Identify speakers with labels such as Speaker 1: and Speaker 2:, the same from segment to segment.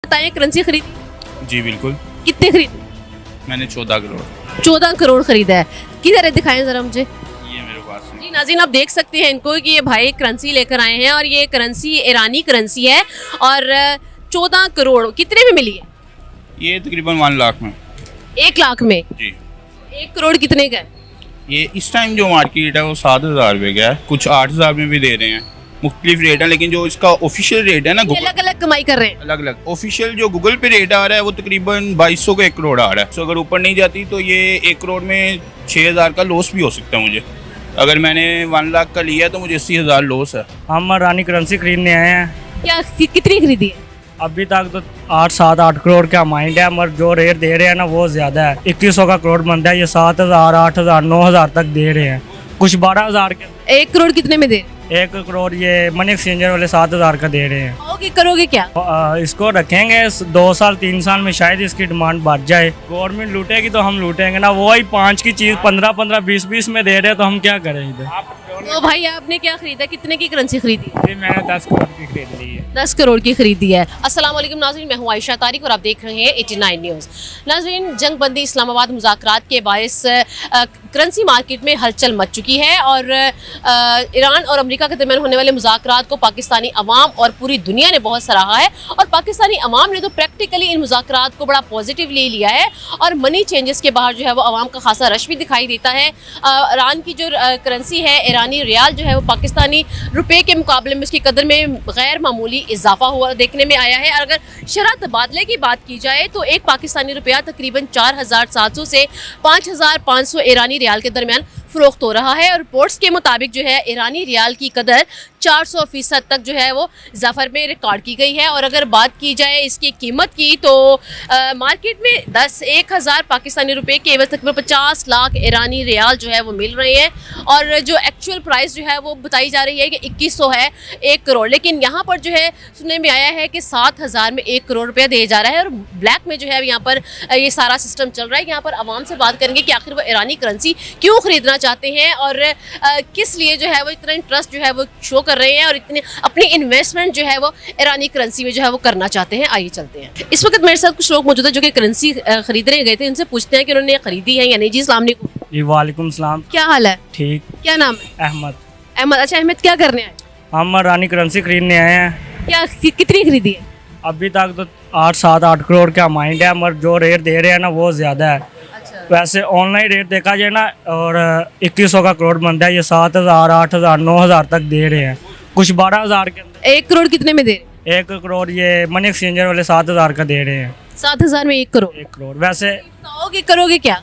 Speaker 1: बताएं करेंसी खरीदी?
Speaker 2: जी बिल्कुल।
Speaker 1: कितने खरीदी?
Speaker 2: मैंने 14 करोड़।
Speaker 1: 14 करोड़ खरीदा है। किधर है, दिखाएं जरा मुझे।
Speaker 2: ये मेरे पास है।
Speaker 1: जी नाज़रीन, आप देख सकते हैं इनको कि ये भाई करेंसी लेकर आए हैं और ये करेंसी ईरानी करेंसी है और 14 करोड़ कितने में मिली है?
Speaker 2: ये तकरीबन 1 लाख में।
Speaker 1: 1 लाख में?
Speaker 2: जी।
Speaker 1: 1 करोड़ कितने का है?
Speaker 2: ये इस टाइम जो मार्केट है वो 7,000 रुपये का है, कुछ 8,000 में भी दे रहे हैं, मुख्तलिफ रेट है। लेकिन जो इसका ऑफिशियल रेट है ना,
Speaker 1: अलग अलग कमाई कर रहे हैं।
Speaker 2: अलग अलग ऑफिशियल जो गूगल पे रेट आ रहा है वो तकरीबन 2200 का 1 करोड़ आ रहा है। तो अगर ऊपर नहीं जाती तो ये 1 करोड़ में 6,000 का लॉस भी हो सकता है मुझे। अगर मैंने 1 लाख का लिया तो मुझे 80,000 लॉस है।
Speaker 3: हम रानी करेंसी खरीदने आए हैं।
Speaker 1: क्या कितनी खरीदी है?
Speaker 3: अभी तक तो 8-7-8 करोड़ का अमाउंट है, मगर जो रेट दे रहे हैं ना वो ज़्यादा है। 2100 का करोड़ बनता है, ये 7,000, 8,000, 9,000 तक दे रहे हैं, कुछ 12,000 के।
Speaker 1: 1 करोड़ कितने में दे?
Speaker 3: 1 करोड़ ये मनी एक्सचेंजर वाले 7,000 का दे रहे हैं।
Speaker 1: करोगे क्या?
Speaker 3: इसको रखेंगे 2 साल 3 साल में, शायद इसकी डिमांड बढ़ जाए। गवर्नमेंट लूटेगी तो हम लूटेंगे ना। वही 5 की चीज़ 15-15, 20-20 में दे रहे हैं तो हम क्या करें इधर।
Speaker 1: तो भाई आपने क्या खरीदा, कितने की करेंसी खरीदी?
Speaker 3: जी मैंने 10 करोड़ की खरीद ली है।
Speaker 1: 10 करोड़ की खरीदी है। अस्सलाम वालेकुम नाज़रीन, मैं हूं आयशा तारिक और आप देख रहे हैं 89 न्यूज़। नाज़रीन, जंग बंदी इस्लामाबाद मुज़ाकरात के बायस करेंसी मार्केट में हलचल मच चुकी है और ईरान और अमेरिका के दरमियान होने वाले मुज़ाकरात को पाकिस्तानी अवाम और पूरी दुनिया ने बहुत सराहा है और पाकिस्तानी अवाम ने तो प्रैक्टिकली इन मुज़ाकरात को बड़ा पॉजिटिव ले लिया है और मनी चेंजेस के बाहर जो है वो अवाम का खासा रश भी दिखाई देता है। ईरान की जो करेंसी है, ईरानी रियाल जो है वो पाकिस्तानी रुपये के मुकाबले में उसकी कदर में गैर मामूली इजाफा हुआ देखने में आया है। और अगर शरह तबादले की बात की जाए तो एक पाकिस्तानी रुपया तकरीबन 4,700 से 5,500 ईरानी रियाल के दरमियान फ़रोख्त हो रहा है और रिपोर्ट्स के मुताबिक जो है ईरानी रियाल की कदर 400% तक जो है वो ज़फ़र में रिकॉर्ड की गई है। और अगर बात की जाए इसकी कीमत की तो मार्केट में 1,000 पाकिस्तानी रुपए के एवज तकरीबन 50 लाख ईरानी रियाल जो है वो मिल रहे हैं और जो एक्चुअल प्राइस जो है वो बताई जा रही है कि 2100 है 1 करोड़। लेकिन यहाँ पर जो है सुनने में आया है कि 7,000 में 1 करोड़ रुपया दिया जा रहा है और ब्लैक में जो है यहाँ पर ये सारा सिस्टम चल रहा है। यहाँ पर आवाम से बात करेंगे कि आखिर वो ईरानी करेंसी क्यों ख़रीदना चाहते हैं और किस लिए जो है वो इतना इंटरेस्ट जो है वो शो कर रहे हैं और इतने अपनी इन्वेस्टमेंट जो है वो ईरानी करेंसी में जो है वो करना चाहते हैं। आइए चलते हैं। इस वक्त मेरे साथ कुछ लोग मौजूद हैं जो कि करेंसी खरीदने गए थे, इनसे पूछते हैं कि उन्होंने खरीदी है या नहीं। जी अस्सलाम वालेकुम।
Speaker 3: जी वालेकुम सलाम।
Speaker 1: क्या हाल है?
Speaker 3: ठीक।
Speaker 1: क्या नाम है?
Speaker 3: अहमद।
Speaker 1: अहमद। अच्छा अहमद, क्या करने आए?
Speaker 3: हम रानी करेंसी खरीदने आए हैं।
Speaker 1: क्या कितनी खरीदी है?
Speaker 3: अभी तक तो 8-7-8 करोड़ का अमाउंट है, मगर जो रेट दे रहे हैं ना वो ज़्यादा है। वैसे ऑनलाइन रेट देखा जाए ना और 2100 का करोड़ बनता है, ये 7,000, 8,000, 9,000 तक दे रहे हैं, कुछ 12,000 के अंदर।
Speaker 1: 1 करोड़ कितने में दे रहे?
Speaker 3: 1 करोड़ ये मनी एक्सचेंजर वाले 7,000 का दे रहे हैं।
Speaker 1: 7,000 में 1 करोड़?
Speaker 3: 1 करोड़। वैसे
Speaker 1: करोगे क्या?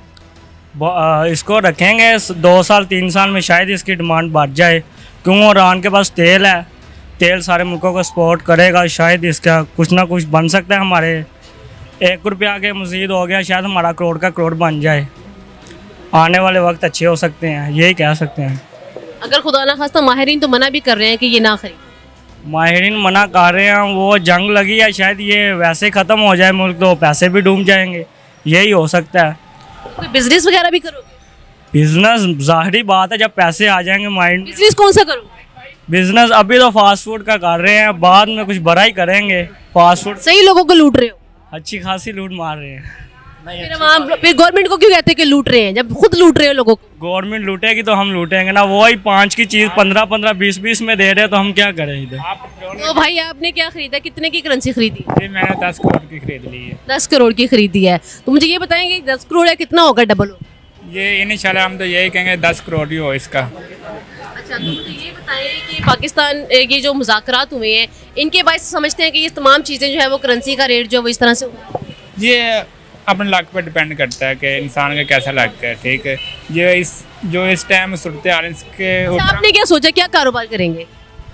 Speaker 3: इसको रखेंगे 2 साल 3 साल में, शायद इसकी डिमांड बढ़ जाए क्योंकि ईरान के पास तेल है, तेल सारे मुल्कों को सपोर्ट करेगा, शायद इसका कुछ ना कुछ बन सकता है। हमारे 1 रुपया के मज़ीद हो गया, शायद हमारा करोड़ का करोड़ बन जाए। आने वाले वक्त अच्छे हो सकते हैं, यही कह सकते हैं।
Speaker 1: अगर खुदा ना खास्ता माहिरीन तो मना भी कर रहे हैं कि ये ना खरीद।
Speaker 3: माहिरीन मना कर रहे हैं, वो जंग लगी है, शायद ये वैसे ख़त्म हो जाए मुल्क तो पैसे भी डूब जाएंगे, यही हो सकता है।
Speaker 1: कोई बिजनेस वगैरह भी करोगे?
Speaker 3: बिजनेस ज़ाहिरी बात है, जब पैसे आ जाएंगे माइंड।
Speaker 1: बिजनेस कौन सा करोगे?
Speaker 3: बिजनेस अभी तो फास्ट फूड का कर रहे हैं, बाद में कुछ बड़ा ही करेंगे। फास्ट फूड
Speaker 1: सही लोगों को लूट रहे हो?
Speaker 3: अच्छी खासी लूट मार रहे हैं।
Speaker 1: फिर गवर्नमेंट को क्यों कहते हैं कि लूट रहे हैं जब खुद लूट रहे हो लोगों को?
Speaker 3: गवर्नमेंट लूटेगी तो हम लूटेंगे ना। वही 5 की चीज़ 15-15, 20-20 में दे रहे हैं तो हम क्या करें इधर।
Speaker 1: तो भाई आपने क्या खरीदा, कितने की करेंसी खरीदी?
Speaker 3: जी मैंने 10 करोड़ की खरीद ली है।
Speaker 1: 10 करोड़ की खरीदी है। तो मुझे ये बताएंगे 10 करोड़ है कितना होगा, डबल हो?
Speaker 3: ये इंशाल्लाह हम तो यही कहेंगे 10 करोड़ ही हो इसका।
Speaker 1: अच्छा, तो ये बताएं कि पाकिस्तान ये जो मुज़ाकरात हुए हैं इनके बायस समझते हैं कि ये तमाम चीज़ें जो है वो करेंसी का रेट जो वो इस तरह से हुआ?
Speaker 4: ये अपने लक पर डिपेंड करता है कि इंसान का कैसा लक है। ठीक है, जो इस टाइम सूरत हाल इसके
Speaker 1: आपने क्या सोचा, क्या कारोबार करेंगे?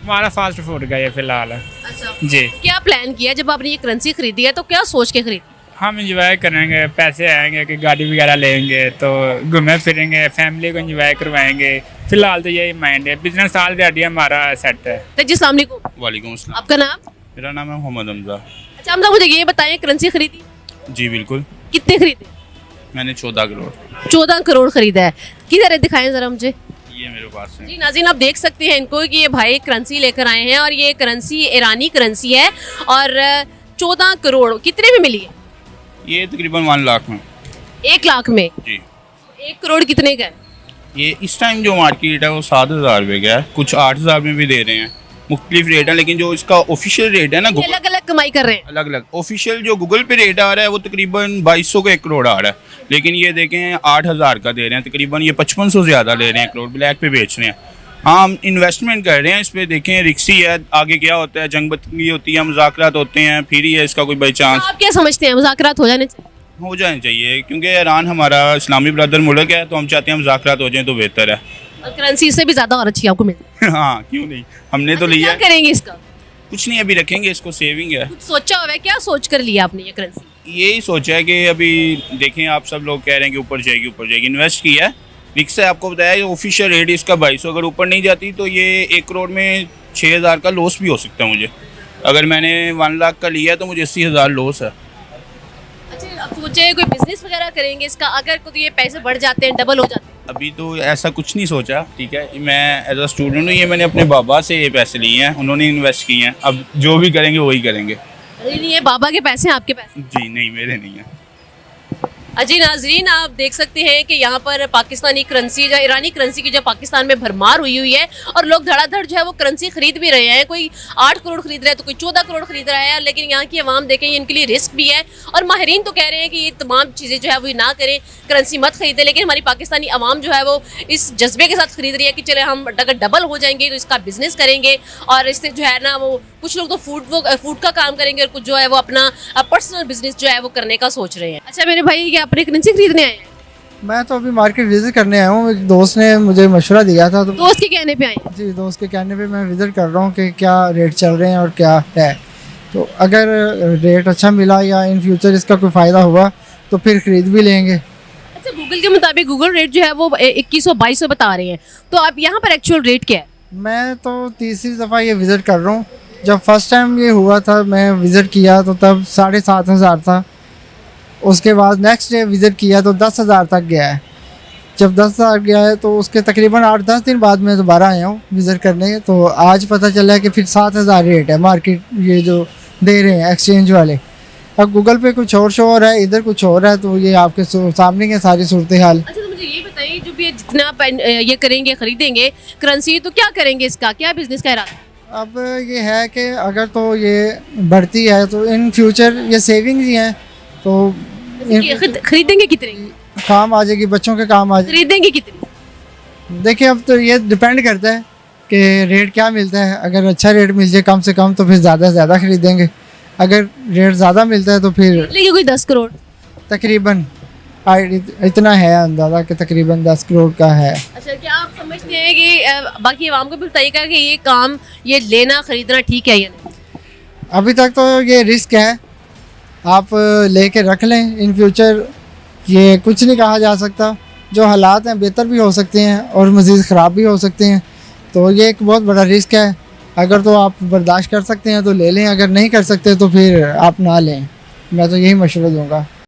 Speaker 4: हमारा फास्ट फूड का ये फिलहाल है।
Speaker 1: अच्छा
Speaker 4: जी।
Speaker 1: क्या प्लान किया जब आपने ये करेंसी खरीदी है, तो क्या सोच के खरीदी?
Speaker 4: हम इंजॉय करेंगे, पैसे आएंगे कि गाड़ी वगैरह लेंगे तो घूमे फिरेंगे, फैमिली को इंजॉय करवाएंगे। फिलहाल तो यही माइंड है, बिजनेस ऑलरेडी हमारा सेट है।
Speaker 1: जी अस्सलाम वालेकुम।
Speaker 2: वालेकुम अस्सलाम।
Speaker 1: आपका नाम?
Speaker 2: मेरा नाम है मोहम्मद हमजा।
Speaker 1: अच्छा हमजा, मुझे ये बताएं करेंसी खरीदी?
Speaker 2: जी बिल्कुल।
Speaker 1: कितने खरीदे?
Speaker 2: मैंने 14 करोड़।
Speaker 1: 14 करोड़ खरीदा है। किधर है, दिखाएं जरा मुझे।
Speaker 2: ये मेरे पास है।
Speaker 1: जी नाज़रीन, आप देख सकते हैं इनको कि ये भाई करेंसी लेकर आए हैं और ये करेंसी ईरानी करेंसी है और 14 करोड़ कितने में मिली है?
Speaker 2: ये तकरीबन 1 लाख में
Speaker 1: 1 लाख में।
Speaker 2: जी।
Speaker 1: 1 करोड़ कितने का है?
Speaker 2: ये इस टाइम जो मार्केट है वो 7,000 रुपये का है, कुछ 8,000 में भी दे रहे हैं, मुख्तलिफ रेट है। लेकिन जो इसका ऑफिशियल रेट है ना,
Speaker 1: ये अलग अलग कमाई कर रहे हैं।
Speaker 2: अलग अलग ऑफिशियल जो गूगल पे रेट आ रहा है वो तकरीबन 2200 का 1 करोड़ आ रहा है। लेकिन ये देखें 8,000 का दे रहे हैं, तकरीबन ये 5500 ज़्यादा ले रहे हैं 1 करोड़, ब्लैक पे बेच रहे हैं। हाँ, हम इन्वेस्टमेंट कर रहे हैं इस पर, देखें रिक्सी है, आगे क्या होता है, जंग बंदी होती है, मुज़ाकरात होते हैं, फिर ही है इसका कोई बाई चांस
Speaker 1: आप क्या समझते हैं, मुज़ाकरात हो जाने चाहिए?
Speaker 2: हो जाने चाहिए, क्योंकि ईरान हमारा इस्लामी ब्रदर मुल्क है, तो हम चाहते हैं मुज़ाकरात हो जाए तो बेहतर है।
Speaker 1: और करेंसी इससे भी ज़्यादा और अच्छी आपको मिले।
Speaker 2: हाँ, क्यों नहीं, हमने तो
Speaker 1: अच्छा,
Speaker 2: लिया
Speaker 1: क्या करेंगे इसका?
Speaker 2: कुछ नहीं, अभी रखेंगे इसको, सेविंग है।
Speaker 1: कुछ सोचा हुआ है? क्या सोच कर लिया आपने ये करेंसी?
Speaker 2: यही सोचा है कि अभी देखें, आप सब लोग कह रहे हैं कि ऊपर जाएगी, इन्वेस्ट किया है। रिक्स है, आपको बताया ऑफिशियल रेट इसका 2200, अगर ऊपर नहीं जाती तो ये 1 करोड़ में 6,000 का लॉस भी हो सकता है मुझे। अगर मैंने 1 लाख का लिया तो मुझे 80,000 लॉस है।
Speaker 1: अच्छा, आप सोचे कोई बिजनेस वगैरह करेंगे इसका? अगर तो ये पैसे बढ़ जाते हैं, डबल हो जाते हैं?
Speaker 2: अभी तो ऐसा कुछ नहीं सोचा, ठीक है। मैं एज अ स्टूडेंट हूँ, ये मैंने अपने बाबा से ये पैसे लिए हैं, उन्होंने इन्वेस्ट किए हैं। अब जो भी करेंगे वही करेंगे।
Speaker 1: अरे नहीं, ये बाबा के पैसे हैं, आपके पैसे?
Speaker 2: जी नहीं, मेरे नहीं है।
Speaker 1: अजी नाजरीन, आप देख सकते हैं कि यहाँ पर पाकिस्तानी करेंसी जो ईरानी करेंसी की जो पाकिस्तान में भरमार हुई है, और लोग धड़ाधड़ जो है वो करेंसी खरीद भी रहे हैं। कोई 8 करोड़ खरीद रहा है तो कोई 14 करोड़ खरीद रहा है। लेकिन यहाँ की आवाम देखें, इनके लिए रिस्क भी है, और माहिरीन तो कह रहे हैं कि ये तमाम चीज़ें जो है वो ना करें, करेंसी मत खरीदें। लेकिन हमारी पाकिस्तानी आवाम जो है वो इस जज्बे के साथ खरीद रही है कि चले हम अगर डबल हो जाएंगे तो इसका बिजनेस करेंगे, और इससे जो है ना वो कुछ लोग तो फूड का काम करेंगे, और कुछ जो है वो अपना पर्सनल बिजनेस जो है वो करने का सोच रहे हैं। अच्छा मेरे भाई, क्या अपने करेंसी खरीदने आए हैं?
Speaker 5: मैं तो अभी मार्केट विजिट करने आया हूँ। एक दोस्त ने मुझे मशवरा दिया था, तो
Speaker 1: दोस्त के कहने पे आए हैं?
Speaker 5: जी, दोस्त के कहने पे मैं विजिट कर रहा हूँ कि क्या रेट चल रहे हैं और क्या है। तो अगर रेट अच्छा मिला या इन फ्यूचर इसका कोई फ़ायदा हुआ तो फिर ख़रीद भी लेंगे।
Speaker 1: अच्छा, गूगल के मुताबिक गूगल रेट जो है वो 2100-2200 बता रहे हैं, तो आप यहाँ पर एक्चुअल रेट क्या है?
Speaker 5: मैं तो तीसरी दफ़ा ये विज़िट कर रहा हूँ। जब फर्स्ट टाइम ये हुआ था, मैं विज़िट किया तो तब 7,500 था। उसके बाद नेक्स्ट डे विज़िट किया तो 10,000 तक गया है। जब 10,000 गया है तो उसके तकरीबन 8-10 दिन बाद मैं दोबारा आया हूँ विज़िट करने। तो आज पता चला है कि फिर 7,000 रेट है मार्केट, ये जो दे रहे हैं एक्सचेंज वाले। अब गूगल पे कुछ और शो हो रहा है, इधर कुछ और है, तो ये आपके सामने है सारी सूरत हाल।
Speaker 1: अच्छा, तो मुझे ये बताइए, जो भी जितना आप ये करेंगे, खरीदेंगे करेंसी, तो क्या करेंगे, इसका क्या बिजनेस का इरादा?
Speaker 5: अब ये है कि अगर तो ये बढ़ती है तो इन फ्यूचर ये सेविंग्स ही हैं, तो
Speaker 1: खरीदेंगे कितने?
Speaker 5: काम आ जाएगी, बच्चों के काम आ जाएगी।
Speaker 1: खरीदेंगे कितने?
Speaker 5: देखिए, अब तो ये डिपेंड करता है कि रेट क्या मिलता है। अगर अच्छा रेट मिल जाए कम से कम तो फिर ज़्यादा से ज़्यादा खरीदेंगे। अगर रेट ज़्यादा मिलता है तो फिर
Speaker 1: लेकिन कोई 10 करोड़
Speaker 5: तकरीबन इतना है अंदाज़ा कि तकरीबन 10 करोड़ का है।
Speaker 1: अच्छा, क्या आप समझते हैं कि बाकी आवाम को भी बताइएगा कि ये काम, ये लेना खरीदना ठीक है या नहीं?
Speaker 5: अभी तक तो ये रिस्क है, आप लेके रख लें। इन फ्यूचर ये कुछ नहीं कहा जा सकता। जो हालात हैं बेहतर भी हो सकते हैं और मज़ीद ख़राब भी हो सकते हैं, तो ये एक बहुत बड़ा रिस्क है। अगर तो आप बर्दाश्त कर सकते हैं तो ले लें, अगर नहीं कर सकते तो फिर आप ना लें। मैं तो यही मशवरा दूँगा।